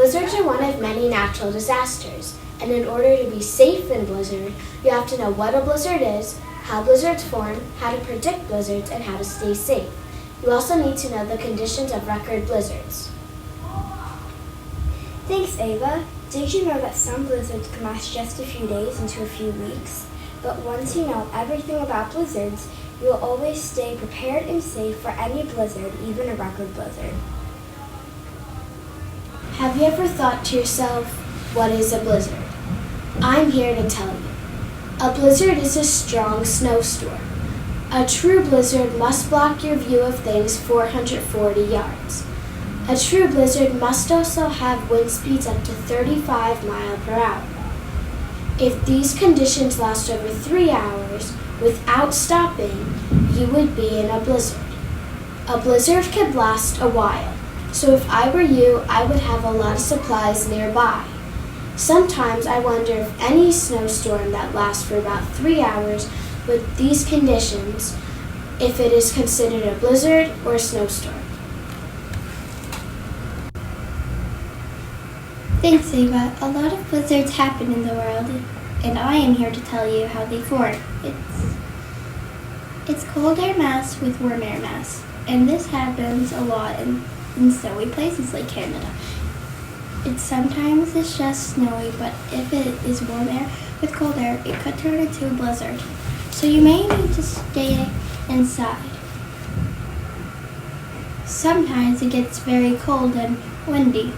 Blizzards are one of many natural disasters, and in order to be safe in blizzard, you have to know what a blizzard is, how blizzards form, how to predict blizzards, and how to stay safe. You also need to know the conditions of record blizzards. Thanks, Ava. Did you know that some blizzards can last just a few days into a few weeks? But once you know everything about blizzards, you will always stay prepared and safe for any blizzard, even a record blizzard. Have you ever thought to yourself, what is a blizzard? I'm here to tell you. A blizzard is a strong snowstorm. A true blizzard must block your view of things 440 yards. A true blizzard must also have wind speeds up to 35 miles per hour. If these conditions last over 3 hours without stopping, you would be in a blizzard. A blizzard could last a while, so if I were you, I would have a lot of supplies nearby. Sometimes I wonder if any snowstorm that lasts for about 3 hours with these conditions, if it is considered a blizzard or a snowstorm. Thanks, Ava. A lot of blizzards happen in the world, and I am here to tell you how they form. It's cold air mass with warm air mass, and this happens a lot in snowy places like Canada. Sometimes it's just snowy, but if it is warm air with cold air, it could turn into a blizzard. So you may need to stay inside. Sometimes it gets very cold and windy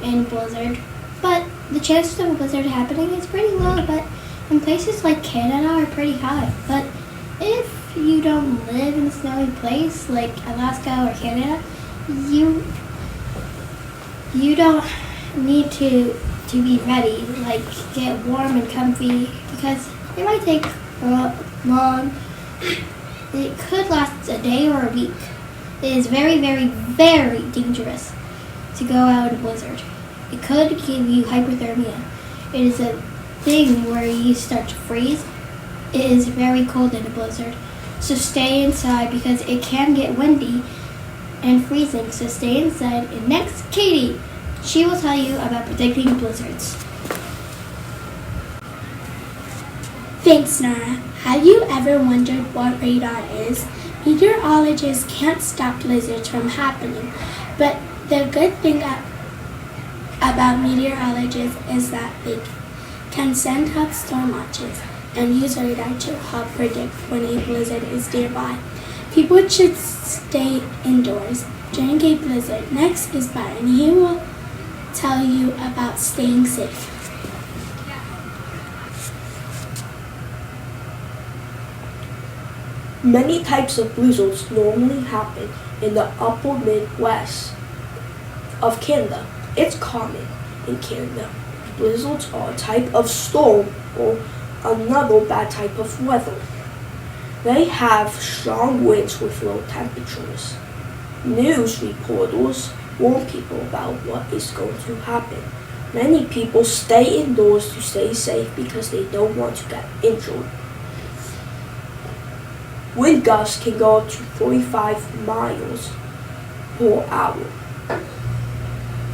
in blizzard, but the chances of a blizzard happening is pretty low, but in places like Canada are pretty high. But if you don't live in a snowy place like Alaska or Canada, you don't need to be ready, like get warm and comfy, because it might take long. It could last a day or a week. It is very, very, very dangerous to go out in a blizzard. It could give you hypothermia. It is a thing where you start to freeze. It is very cold in a blizzard. So stay inside because it can get windy and freezing. So stay inside. And next, Katie. She will tell you about predicting blizzards. Thanks, Nora. Have you ever wondered what radar is? Meteorologists can't stop blizzards from happening, but the good thing about meteorologists is that they can send up storm watches and use radar to help predict when a blizzard is nearby. People should stay indoors during a blizzard. Next is Byron. He will tell you about staying safe. Many types of blizzards normally happen in the upper Midwest of Canada. It's common in Canada. Blizzards are a type of storm or another bad type of weather. They have strong winds with low temperatures. News reporters warn people about what is going to happen. Many people stay indoors to stay safe because they don't want to get injured. Wind gusts can go up to 45 miles per hour.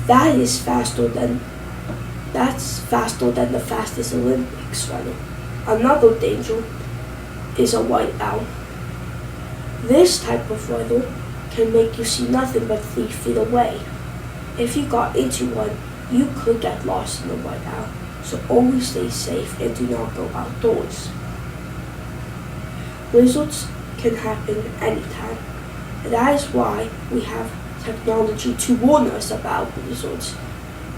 That's faster than the fastest Olympics runner. Another danger is a whiteout. This type of weather can make you see nothing but 3 feet away. If you got into one, you could get lost in the whiteout. So always stay safe and do not go outdoors. Blizzards can happen anytime. And that is why we have technology to warn us about blizzards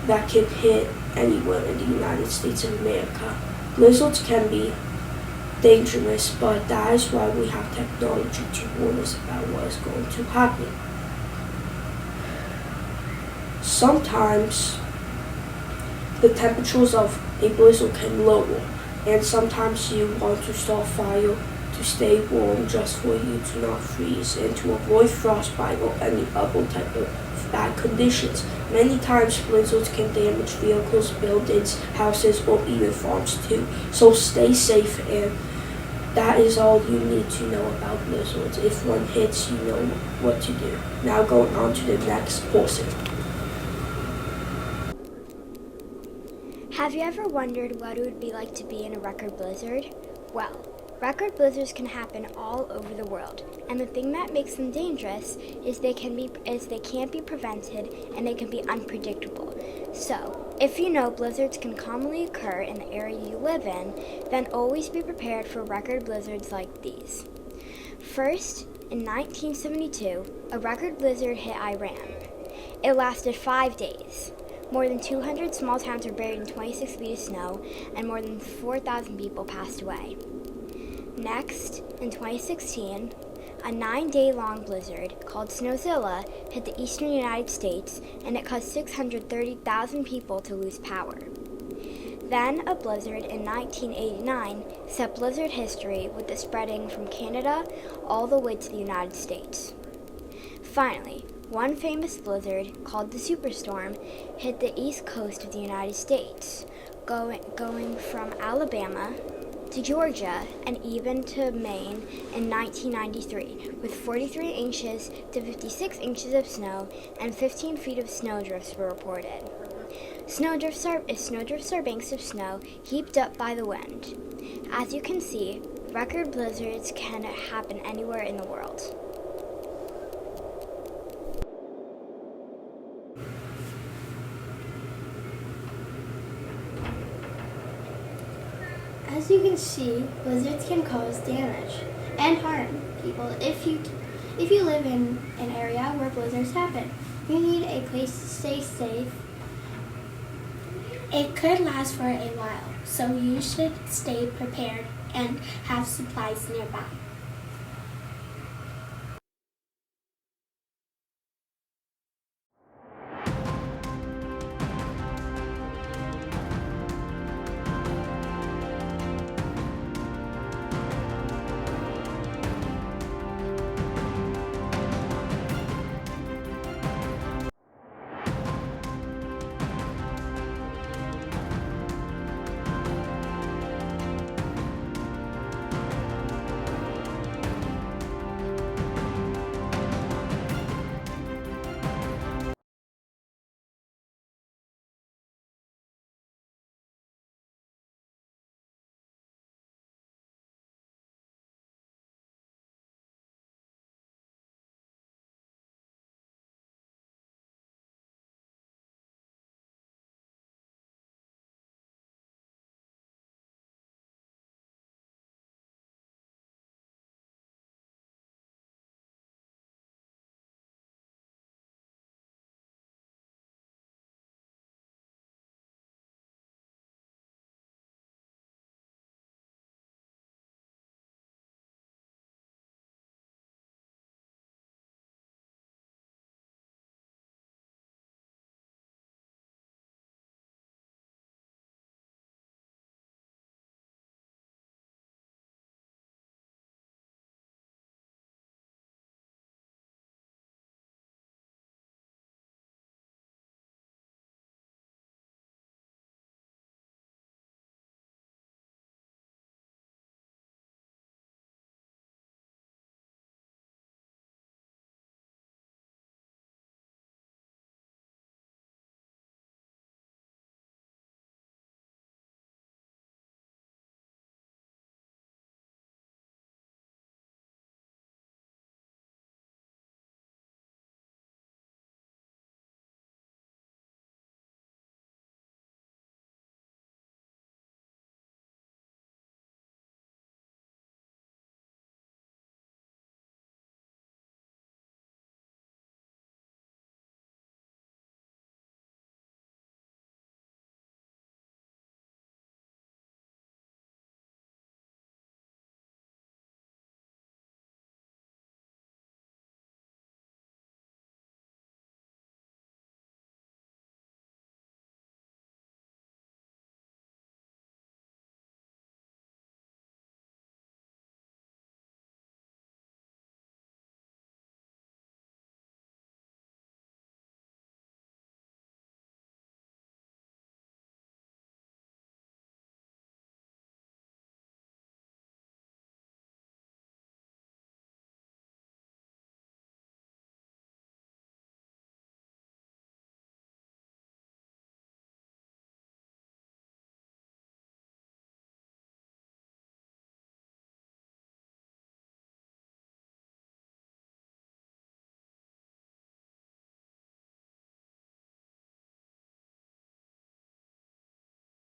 that can hit anywhere in the United States of America. Blizzards can be dangerous, but that is why we have technology to warn us about what is going to happen. Sometimes the temperatures of a blizzard can lower, and sometimes you want to start fire to stay warm just for you to not freeze and to avoid frostbite or any other type of bad conditions. Many times blizzards can damage vehicles, buildings, houses, or even farms too. So stay safe, and that is all you need to know about blizzards. If one hits, you know what to do. Now going on to the next person. Have you ever wondered what it would be like to be in a record blizzard? Well, record blizzards can happen all over the world, and the thing that makes them dangerous is they can't be prevented and they can be unpredictable. So, if you know blizzards can commonly occur in the area you live in, then always be prepared for record blizzards like these. First, in 1972, a record blizzard hit Iran. It lasted 5 days. More than 200 small towns were buried in 26 feet of snow, and more than 4,000 people passed away. Next, in 2016, a 9-day-long blizzard called Snowzilla hit the eastern United States, and it caused 630,000 people to lose power. Then, a blizzard in 1989 set blizzard history with it spreading from Canada all the way to the United States. Finally, one famous blizzard, called the Superstorm, hit the east coast of the United States, going from Alabama to Georgia and even to Maine in 1993, with 43 inches to 56 inches of snow and 15 feet of snowdrifts were reported. Snowdrifts are banks of snow heaped up by the wind. As you can see, record blizzards can happen anywhere in the world. As you can see, blizzards can cause damage and harm people. If you live in an area where blizzards happen, you need a place to stay safe. It could last for a while, so you should stay prepared and have supplies nearby.